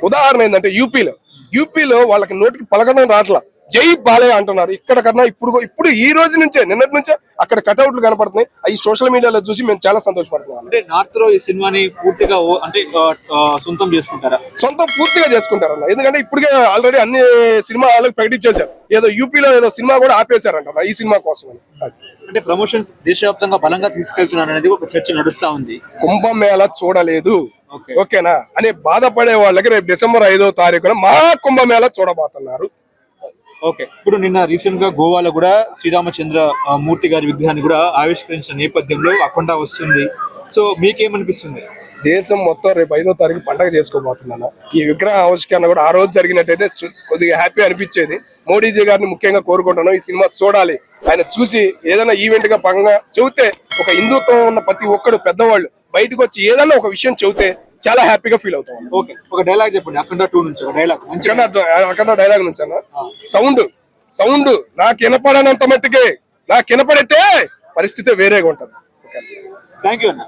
ఉదాహరణ ఏంటంటే యూపీలో వాళ్ళకి నోటికి పలకడం రాట్లా, జై బాలయ్య అంటున్నారు. ఇక్కడ కన్నా ఇప్పుడు ఈ రోజు నుంచే, నిన్నటి నుంచే అక్కడ కటౌట్లు కనపడుతున్నాయి. అవి సోషల్ మీడియాలో చూసి మేము చాలా సంతోషపడుతున్నాం. అంటే నార్త్ లో ఈ సినిమాని పూర్తిగా సొంతం చేసుకుంటారా? సొంతం పూర్తిగా చేసుకుంటారన్న. ఎందుకంటే ఇప్పటికే ఆల్రెడీ అన్ని సినిమా వాళ్ళకి ప్రకటించేశారు. ఏదో యూపీలో ఏదో సినిమా కూడా ఆపేశారంట ఈ సినిమా కోసం అని. అంటే ప్రమోషన్స్ దేశవ్యాప్తంగా బలంగా తీసుకెళ్తున్నారు అనేది ఒక చర్చ నడుస్తా ఉంది. కుంభమేళ చూడలేదు ఓకేనా అని బాధపడే వాళ్ళకి రేపు డిసెంబర్ 5వ తారీఖున మా కుంభమేళ చూడబోతున్నారు. ఓకే, ఇప్పుడు నిన్న రీసెంట్ గా గోవాలో కూడా శ్రీరామచంద్ర మూర్తి గారి విగ్రహాన్ని కూడా ఆవిష్కరించిన నేపథ్యంలో అఖండ వస్తుంది. సో మీకేమనిపిస్తుంది? దేశం మొత్తం రేపు 5వ తారీఖు పండగ చేసుకోబోతున్నాను. ఈ విగ్రహ ఆవిష్కరణ కూడా ఆ రోజు జరిగినట్టయితే కొద్దిగా హ్యాపీ అనిపించేది. మోడీజీ గారిని ముఖ్యంగా కోరుకుంటున్నాను, ఈ సినిమా చూడాలి. ఆయన చూసి ఏదైనా ఈవెంట్ గా పరంగా చెబితే, ఒక హిందుత్వం ఉన్న ప్రతి ఒక్కడు పెద్దవాళ్ళు బయటకు వచ్చి ఏదైనా ఒక విషయం చెబితే చాలా హ్యాపీగా ఫీల్ అవుతాం. ఓకే, ఒక డైలాగ్ చెప్పండి అఖండ 2 నుంచి. ఒక డైలాగ్, అఖండ డైలాగ్ నుంచి అన్న. సౌండ్ నాకు వినపడనంత మట్టుకే, నాకు వినపడితే పరిస్థితి వేరేగా ఉంటది. థ్యాంక్ యూ అన్న.